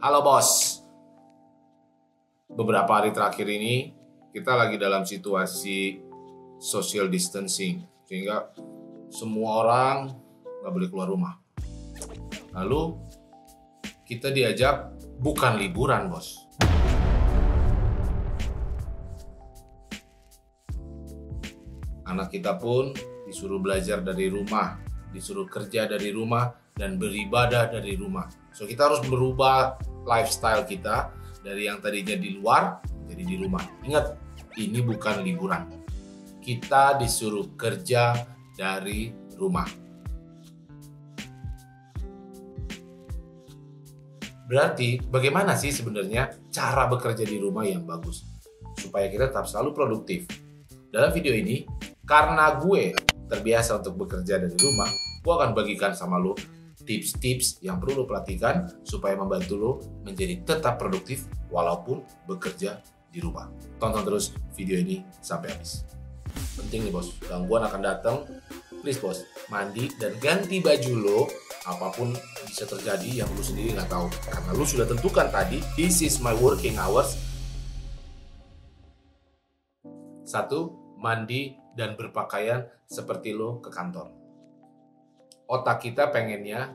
Halo bos, beberapa hari terakhir ini kita lagi dalam situasi social distancing, sehingga semua orang nggak boleh keluar rumah. Lalu kita diajak bukan liburan bos, anak kita pun disuruh belajar dari rumah, disuruh kerja dari rumah, dan beribadah dari rumah. So kita harus berubah lifestyle kita dari yang tadinya di luar jadi di rumah. Ingat, ini bukan liburan. Kita disuruh kerja dari rumah. Berarti bagaimana sih sebenarnya cara bekerja di rumah yang bagus supaya kita tetap selalu produktif? Dalam video ini, karena gue terbiasa untuk bekerja dari rumah, gue akan bagikan sama lo tips-tips yang perlu lo perhatikan supaya membantu lo menjadi tetap produktif walaupun bekerja di rumah. Tonton terus video ini sampai habis. Penting nih bos, gangguan akan datang. Please bos, mandi dan ganti baju lo. Apapun bisa terjadi yang lo sendiri nggak tahu. Karena lo sudah tentukan tadi, this is my working hours. 1. Mandi dan berpakaian seperti lo ke kantor. Otak kita pengennya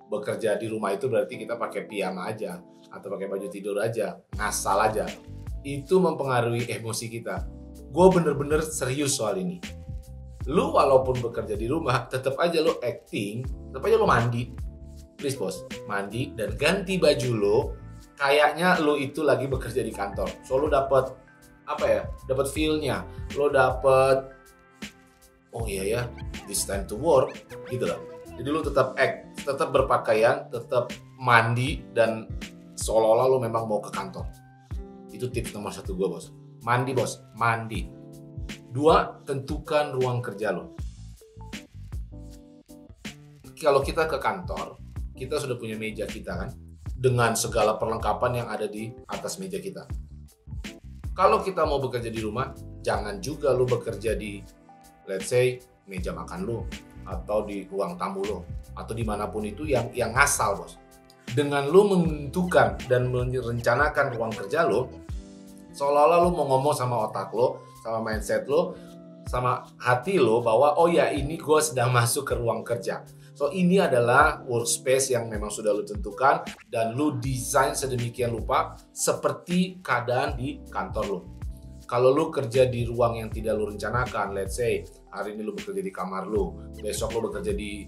bekerja di rumah itu berarti kita pakai piyama aja atau pakai baju tidur aja, ngasal aja. Itu mempengaruhi emosi kita. Gue bener-bener serius soal ini. Lu walaupun bekerja di rumah, tetap aja lu acting, tetap aja lu mandi. Please bos, mandi dan ganti baju lu. Kayaknya lu itu lagi bekerja di kantor. So lu dapet dapat feel-nya. Lu dapet, oh iya ya, this time to work, gitu loh. Jadi lu tetap act, tetap berpakaian, tetap mandi, dan seolah-olah lu memang mau ke kantor. Itu tips nomor 1 gue bos. Mandi bos, mandi. 2, tentukan ruang kerja lo. Kalau kita ke kantor, kita sudah punya meja kita kan, dengan segala perlengkapan yang ada di atas meja kita. Kalau kita mau bekerja di rumah, jangan juga lu bekerja di, let's say, meja makan lu, atau di ruang tamu lo, atau dimanapun itu yang ngasal bos. Dengan lo menentukan dan merencanakan ruang kerja lo, seolah-olah lo mau ngomong sama otak lo, sama mindset lo, sama hati lo bahwa oh ya, ini gue sedang masuk ke ruang kerja. So ini adalah workspace yang memang sudah lo tentukan dan lo desain sedemikian rupa seperti keadaan di kantor lo. Kalau lo kerja di ruang yang tidak lo rencanakan, let's say hari ini lo bekerja di kamar lo, besok lo bekerja di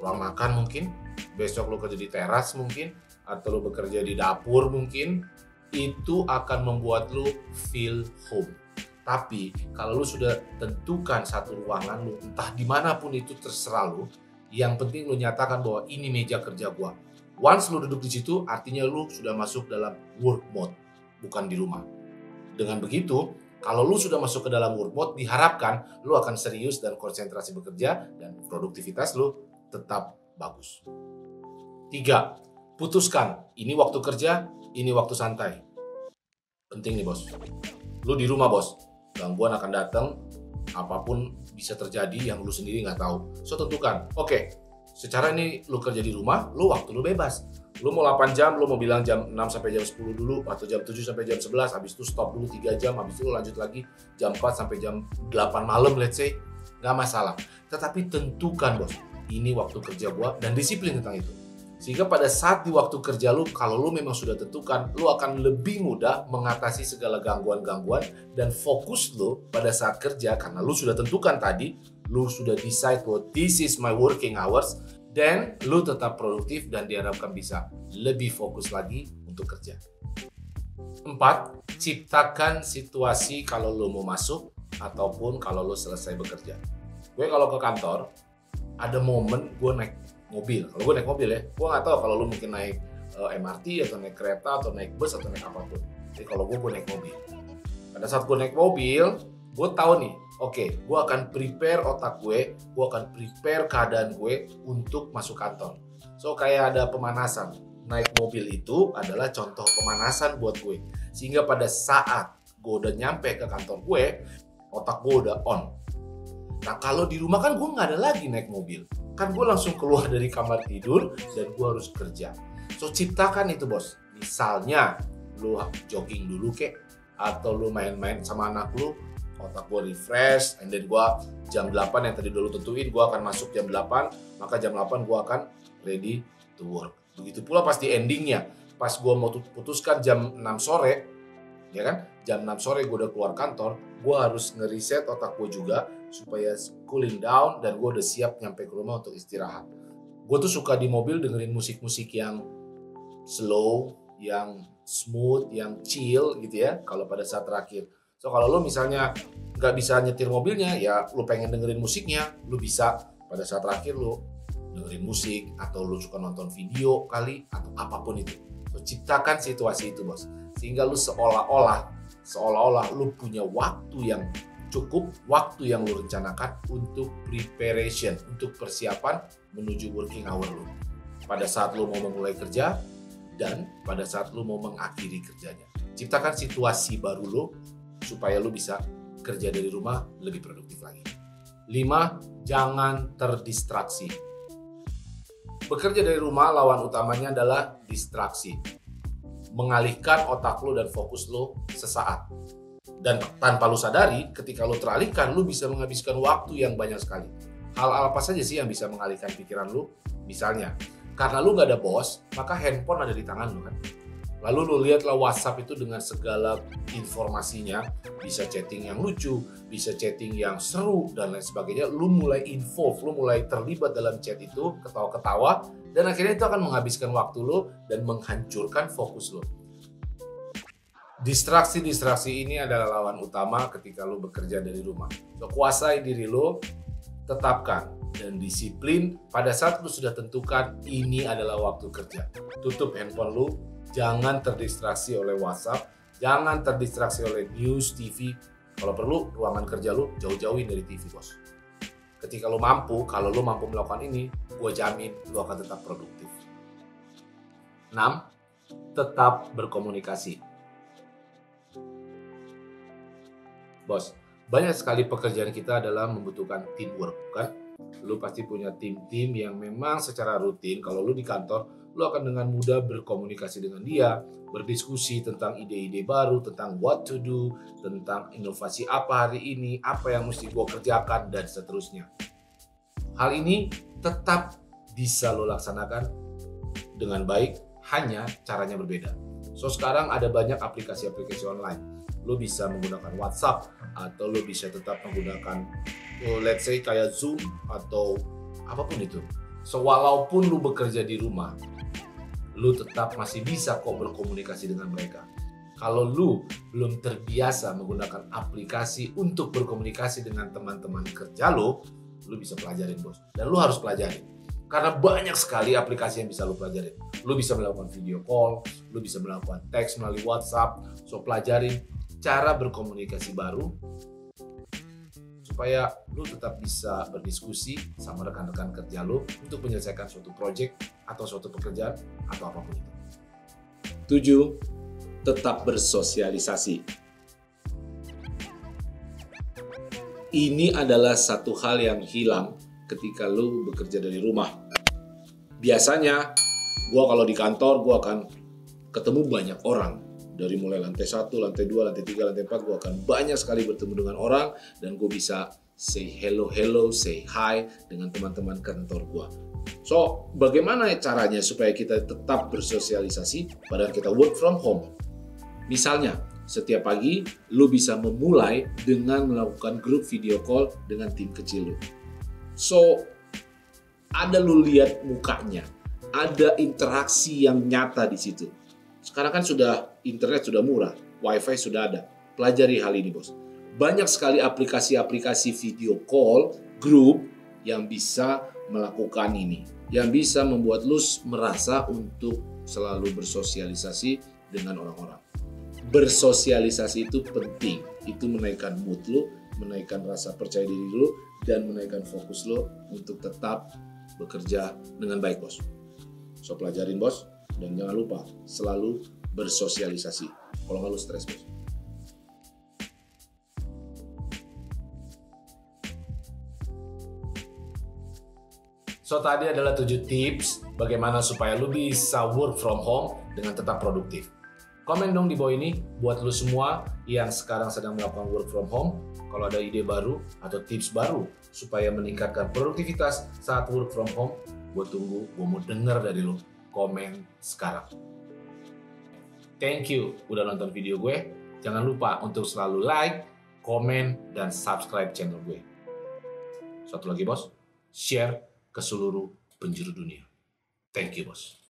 ruang makan mungkin, besok lo kerja di teras mungkin, atau lo bekerja di dapur mungkin, itu akan membuat lo feel home. Tapi kalau lo sudah tentukan satu ruangan lo, entah dimanapun itu terserah lo, yang penting lo nyatakan bahwa ini meja kerja gua. Once lo duduk di situ, artinya lo sudah masuk dalam work mode, bukan di rumah. Dengan begitu, kalau lu sudah masuk ke dalam work mode, diharapkan lu akan serius dan konsentrasi bekerja dan produktivitas lu tetap bagus. 3. Putuskan, ini waktu kerja, ini waktu santai. Penting nih bos. Lu di rumah bos, gangguan akan datang, apapun bisa terjadi yang lu sendiri nggak tahu. So tentukan, oke, secara ini lu kerja di rumah, lu waktu lu bebas. Lu mau 8 jam, lu mau bilang jam 6 sampai jam 10 dulu, atau jam 7 sampai jam 11, habis itu stop dulu 3 jam, habis itu lu lanjut lagi jam 4 sampai jam 8 malam, let's say, nggak masalah. Tetapi tentukan bos, ini waktu kerja gua, dan disiplin tentang itu. Sehingga pada saat di waktu kerja lu, kalau lu memang sudah tentukan, lu akan lebih mudah mengatasi segala gangguan-gangguan, dan fokus lu pada saat kerja, karena lu sudah tentukan tadi, lu sudah decide bahwa this is my working hours, dan lu tetap produktif dan diharapkan bisa lebih fokus lagi untuk kerja. 4. Ciptakan situasi kalau lu mau masuk ataupun kalau lu selesai bekerja. Gue kalau ke kantor, ada momen gue naik mobil. Kalau gue naik mobil ya, gue nggak tahu kalau lu mungkin naik MRT atau naik kereta atau naik bus atau naik apapun. Jadi kalau gue naik mobil. Pada saat gue naik mobil, gue tahu nih, oke, gue akan prepare otak gue akan prepare keadaan gue untuk masuk kantor. So kayak ada pemanasan. Naik mobil itu adalah contoh pemanasan buat gue. Sehingga pada saat gue udah nyampe ke kantor gue, otak gue udah on. Nah kalau di rumah kan gue nggak ada lagi naik mobil. Kan gue langsung keluar dari kamar tidur dan gue harus kerja. So ciptakan itu bos. Misalnya lu jogging dulu kek, atau lu main-main sama anak lu, otak gue refresh, and then gue jam 8 yang tadi dulu tentuin gue akan masuk jam 8, maka jam 8 gue akan ready to work. Begitu pula pas di endingnya, pas gue mau putuskan jam 6 sore, ya kan, jam 6 sore gue udah keluar kantor, gue harus nge-reset otak gue juga supaya cooling down dan gue udah siap nyampe ke rumah untuk istirahat. Gue tuh suka di mobil dengerin musik-musik yang slow, yang smooth, yang chill gitu ya, kalau pada saat terakhir. So kalau lo misalnya nggak bisa nyetir mobilnya, ya lo pengen dengerin musiknya, lo bisa pada saat terakhir lo dengerin musik, atau lo suka nonton video kali, atau apapun itu. So, ciptakan situasi itu bos, sehingga lo seolah-olah lo punya waktu yang cukup, waktu yang lo rencanakan untuk preparation, untuk persiapan menuju working hour lo. Pada saat lo mau memulai kerja, dan pada saat lo mau mengakhiri kerjanya. Ciptakan situasi baru lo supaya lo bisa kerja dari rumah lebih produktif lagi. 5. Jangan terdistraksi. Bekerja dari rumah lawan utamanya adalah distraksi. Mengalihkan otak lo dan fokus lo sesaat. Dan tanpa lo sadari, ketika lo teralihkan, lo bisa menghabiskan waktu yang banyak sekali. Hal apa saja sih yang bisa mengalihkan pikiran lo? Misalnya, karena lu gak ada bos, maka handphone ada di tangan lu kan. Lalu lu lihatlah WhatsApp itu dengan segala informasinya, bisa chatting yang lucu, bisa chatting yang seru, dan lain sebagainya. Lu mulai involve, lu mulai terlibat dalam chat itu, ketawa-ketawa, dan akhirnya itu akan menghabiskan waktu lu dan menghancurkan fokus lu. Distraksi-distraksi ini adalah lawan utama ketika lu bekerja dari rumah. So, kuasai diri lu, tetapkan dan disiplin pada saat lu sudah tentukan ini adalah waktu kerja. Tutup handphone lu, jangan terdistraksi oleh WhatsApp, jangan terdistraksi oleh news, TV. Kalau perlu, ruangan kerja lu jauh-jauhin dari TV, bos. Ketika lu mampu, kalau lu mampu melakukan ini, gue jamin lu akan tetap produktif. 6. Tetap berkomunikasi. Bos, banyak sekali pekerjaan kita adalah membutuhkan teamwork, kan? Lu pasti punya tim-tim yang memang secara rutin, kalau lu di kantor, lu akan dengan mudah berkomunikasi dengan dia, berdiskusi tentang ide-ide baru, tentang what to do, tentang inovasi apa hari ini, apa yang mesti gua kerjakan, dan seterusnya. Hal ini tetap bisa lu laksanakan dengan baik, hanya caranya berbeda. So sekarang ada banyak aplikasi-aplikasi online. Lu bisa menggunakan WhatsApp, atau lu bisa tetap menggunakan let's say kayak Zoom atau apapun itu. So walaupun lu bekerja di rumah, lu tetap masih bisa kok berkomunikasi dengan mereka. Kalau lu belum terbiasa menggunakan aplikasi untuk berkomunikasi dengan teman-teman kerja lu bisa pelajarin bos. Dan lu harus pelajarin. Karena banyak sekali aplikasi yang bisa lu pelajarin. Lu bisa melakukan video call, lu bisa melakukan teks melalui WhatsApp. So pelajarin cara berkomunikasi baru supaya lu tetap bisa berdiskusi sama rekan-rekan kerja lu untuk menyelesaikan suatu project atau suatu pekerjaan atau apapun itu. 7. Tetap bersosialisasi. Ini adalah satu hal yang hilang ketika lu bekerja dari rumah. Biasanya, gua kalau di kantor, gua akan ketemu banyak orang. Dari mulai lantai 1, lantai 2, lantai 3, lantai 4, gue akan banyak sekali bertemu dengan orang dan gue bisa say hello, say hi dengan teman-teman kantor gue. So, bagaimana caranya supaya kita tetap bersosialisasi padahal kita work from home? Misalnya, setiap pagi lu bisa memulai dengan melakukan grup video call dengan tim kecil lu. So, ada lu lihat mukanya, ada interaksi yang nyata di situ. Sekarang kan internet sudah murah, wifi sudah ada. Pelajari hal ini bos. Banyak sekali aplikasi-aplikasi video call, grup yang bisa melakukan ini. Yang bisa membuat lu merasa untuk selalu bersosialisasi dengan orang-orang. Bersosialisasi itu penting. Itu menaikkan mood lu, menaikkan rasa percaya diri lu, dan menaikkan fokus lu untuk tetap bekerja dengan baik bos. So pelajarin bos. Dan jangan lupa selalu bersosialisasi. Kalau nggak lu stres bos. So tadi adalah 7 tips bagaimana supaya lu bisa work from home dengan tetap produktif. Komen dong di bawah ini buat lu semua yang sekarang sedang melakukan work from home. Kalau ada ide baru atau tips baru supaya meningkatkan produktivitas saat work from home, gue tunggu, gue mau denger dari lu. Komen sekarang. Thank you udah nonton video gue. Jangan lupa untuk selalu like, komen, dan subscribe channel gue. Satu lagi bos, share ke seluruh penjuru dunia. Thank you bos.